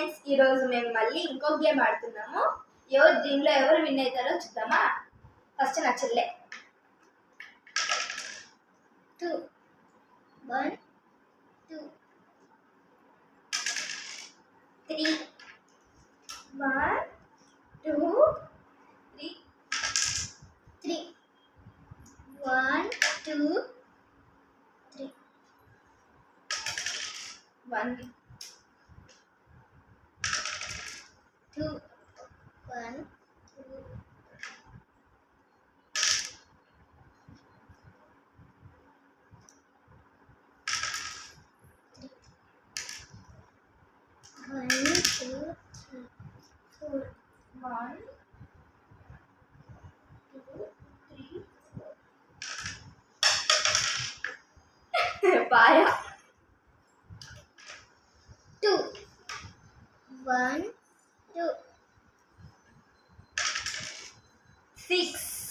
Friends, ఈరోజు మేము మళ్ళీ ఇంకొక గేమ్ ఆడుతున్నాము. దీనిలో ఎవరు విన్ అవుతారో చూద్దామా. ఫస్ట్ నా చెల్లె. 2 1 2 3 1 2 3 3 1 2 3 1 2 1 2 1 2 3 4 1 2 3 4 పాయ 2 1 2 6